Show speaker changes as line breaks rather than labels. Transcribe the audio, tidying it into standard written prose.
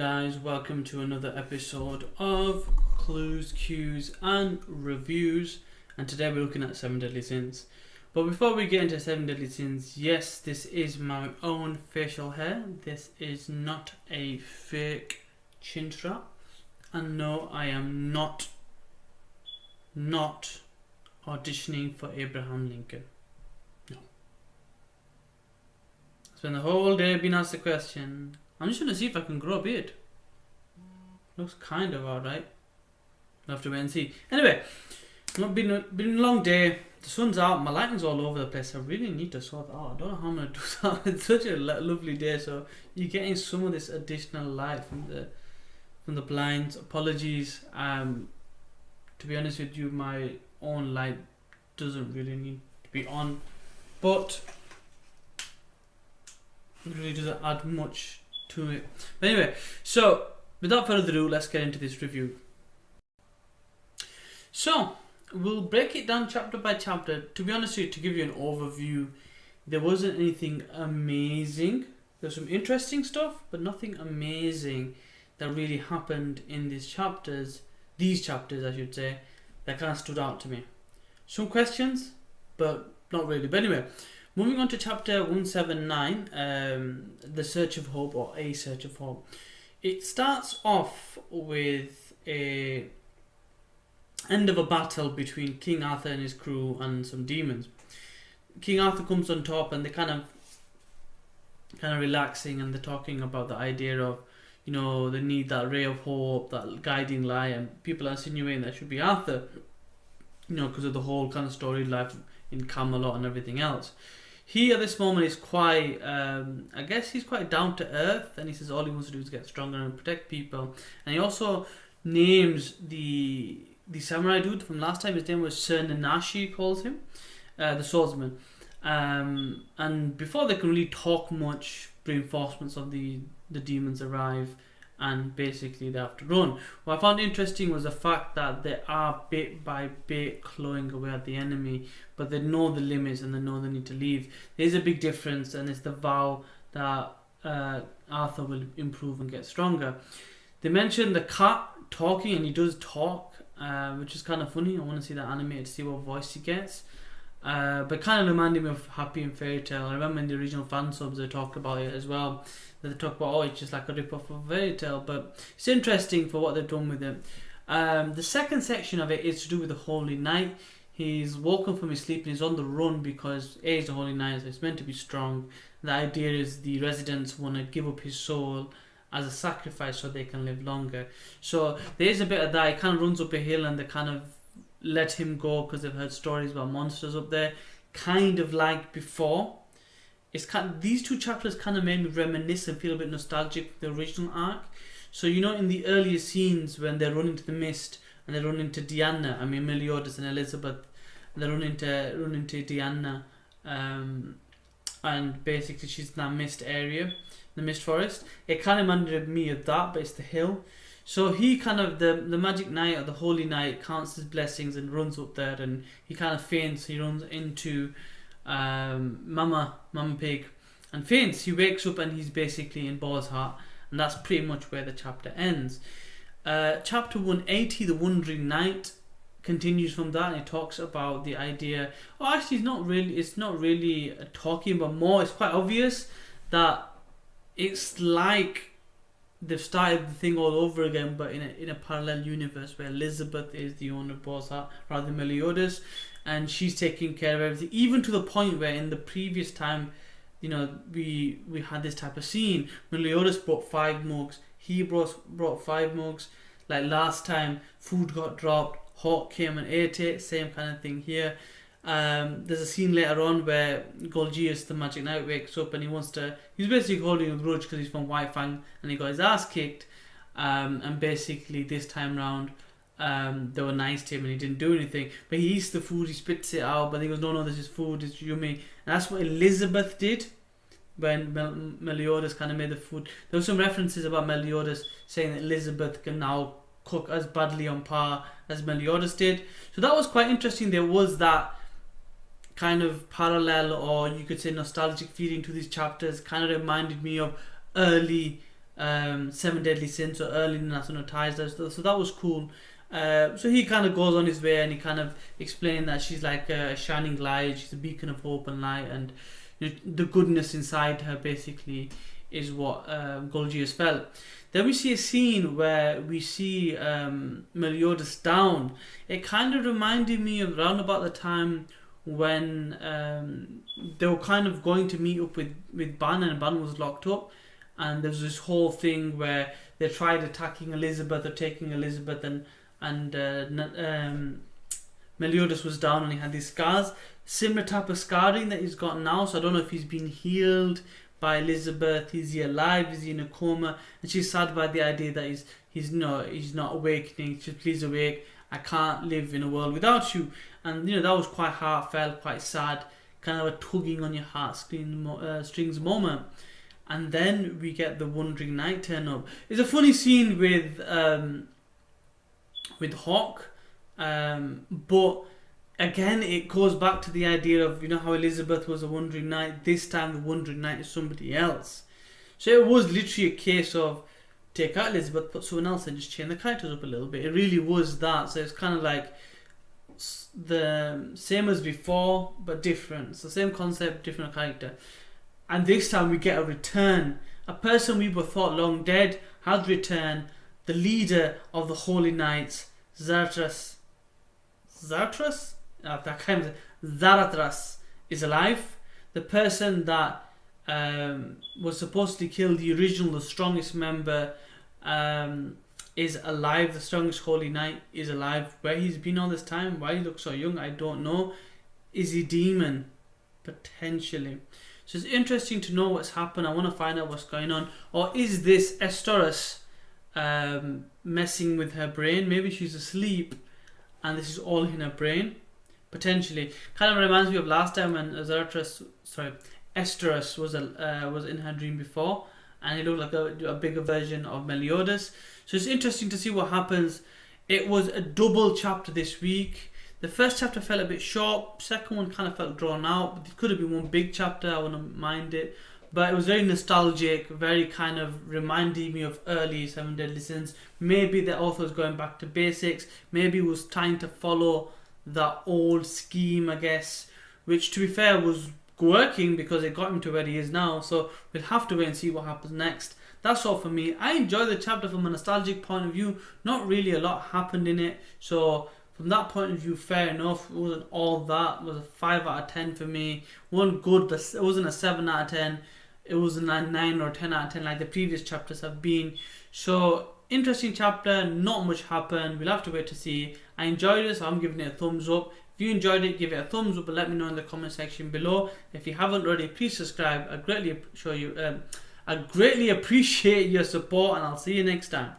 guys, welcome to another episode of Clues, Cues and Reviews, and today we're looking at 7 Deadly Sins. But before we get into 7 Deadly Sins, yes, this is my own facial hair. This is not a fake chin strap, and no, I am not auditioning for Abraham Lincoln. No. I spent the whole day being asked the question. I'm just going to see if I can grow a beard. Looks kind of alright. We'll have to wait and see. Anyway, it's been a long day. The sun's out. My lighting's all over the place. I really need to sort that out. I don't know how I'm going to do that. It's such a lovely day. So you're getting some of this additional light from the blinds. Apologies. To be honest with you, my own light doesn't really need to be on. But it really doesn't add much to it. But anyway, so without further ado, let's get into this review. So we'll break it down chapter by chapter. To be honest with you, to give you an overview, there wasn't anything amazing. There's some interesting stuff, but nothing amazing that really happened in these chapters I should say, that kind of stood out to me. Some questions, but not really. But anyway, moving on to chapter 179, The Search of Hope, or A Search of Hope. It starts off with a end of a battle between King Arthur and his crew and some demons. King Arthur comes on top and they're kind of relaxing, and they're talking about the idea of, you know, they need that ray of hope, that guiding light, and people are insinuating that should be Arthur, you know, because of the whole kind of story life in Camelot and everything else. He at this moment is quite, I guess he's quite down to earth, and he says all he wants to do is get stronger and protect people. And he also names the samurai dude from last time. His name was Sir Nanashi, he calls him, the swordsman. And before they can really talk much, reinforcements of the demons arrive, and basically they have to run. What I found interesting was the fact that they are bit by bit clawing away at the enemy, but they know the limits and they know they need to leave. There's a big difference, and it's the vow that Arthur will improve and get stronger. They mentioned the cat talking, and he does talk, which is kind of funny. I want to see that animated to see what voice he gets. But kind of reminded me of Happy and Fairy Tale. I remember in the original fan subs they talked about it as well. They talk about, oh, it's just like a rip-off of Fairy Tale, but it's interesting for what they've done with it. The second section of it is to do with the Holy Night. He's woken from his sleep and he's on the run because A is the Holy Night, so it's meant to be strong. The idea is the residents want to give up his soul as a sacrifice so they can live longer. So there is a bit of that. He kind of runs up a hill and they kind of let him go because they've heard stories about monsters up there, kind of like before. It's these two chapters kind of made me reminisce and feel a bit nostalgic for the original arc. So you know, in the earlier scenes when they run into the mist and they run into Diana, Meliodas and Elizabeth, and they run into Diana, and basically she's in that mist area, the mist forest. It kind of reminded me of that, but it's the hill. So he kind of, the magic knight or the holy knight counts his blessings and runs up there, and he kind of faints. He runs into Mama Pig and faints. He wakes up and he's basically in Boar's Heart, and that's pretty much where the chapter ends. Chapter 180, The Wandering Knight, continues from that, and it talks about the idea. Oh, actually, it's not really talking, but more, it's quite obvious that it's like they've started the thing all over again, but in a parallel universe where Elizabeth is the owner of Boar's Heart rather than Meliodas, and she's taking care of everything, even to the point where in the previous time, you know, we had this type of scene. Meliodas brought 5 mugs, he brought 5 mugs. Like last time, food got dropped, Hawk came and ate it, same kind of thing here. There's a scene later on where Gorgias, the Magic Knight, wakes up and he's basically holding a grudge because he's from White Fang and he got his ass kicked, and basically this time round they were nice to him and he didn't do anything, but he eats the food, he spits it out, but he goes, no, this is food, it's yummy. And that's what Elizabeth did when Meliodas kind of made the food. There were some references about Meliodas saying that Elizabeth can now cook as badly on par as Meliodas did, so that was quite interesting. There was that kind of parallel, or you could say nostalgic feeling to these chapters. Kind of reminded me of early Seven Deadly Sins, so early Nanatsu no Taizai, so that was cool. So he kind of goes on his way and he kind of explained that she's like a shining light, she's a beacon of hope and light, and the goodness inside her basically is what Golgius felt. Then we see a scene where we see Meliodas down. It kind of reminded me of around about the time when they were kind of going to meet up with Ban, and Ban was locked up, and there was this whole thing where they tried attacking Elizabeth or taking Elizabeth, and Meliodas was down and he had these scars, similar type of scarring that he's got now. So I don't know if he's been healed by Elizabeth, is he alive, is he in a coma, and she's sad by the idea that he's not awakening. She's, please awake, I can't live in a world without you. And that was quite heartfelt, quite sad, kind of a tugging on your heartstrings moment. And then we get the Wandering Knight turn up. It's a funny scene with Hawk, but again it goes back to the idea of how Elizabeth was a Wandering Knight. This time the Wandering Knight is somebody else. So it was literally a case of take out Elizabeth, put someone else, and just change the characters up a little bit. It really was that. So it's kind of like the same as before but different. It's the same concept, different character. And this time we get a return. A person we were thought long dead has returned. The leader of the Holy Knights, Zarathras is alive. The person that was supposed to kill the original, the strongest member, is alive. The strongest Holy Knight is alive. Where he's been all this time, why he looks so young, I don't know. Is he demon? Potentially. So it's interesting to know what's happened. I want to find out what's going on. Or is this Estoras messing with her brain? Maybe she's asleep and this is all in her brain. Potentially. Kind of reminds me of last time when Estoras was in her dream before, and he looked like a bigger version of Meliodas. So it's interesting to see what happens. It was a double chapter this week. The first chapter felt a bit short, second one kind of felt drawn out, but it could have been one big chapter, I wouldn't mind it. But it was very nostalgic, very kind of reminding me of early Seven Deadly Sins. Maybe the author was going back to basics, maybe he was trying to follow that old scheme, I guess, which to be fair was working because it got him to where he is now. So we'll have to wait and see what happens next. That's all for me. I enjoyed the chapter from a nostalgic point of view. Not really a lot happened in it, so from that point of view, fair enough. It wasn't all that. It was a 5 out of 10 for me. One good, but it wasn't a 7 out of 10. It wasn't a 9 or 10 out of 10 like the previous chapters have been. So, interesting chapter. Not much happened. We'll have to wait to see. I enjoyed it, so I'm giving it a thumbs up. If you enjoyed it, give it a thumbs up and let me know in the comment section below. If you haven't already, please subscribe. I greatly appreciate your support, and I'll see you next time.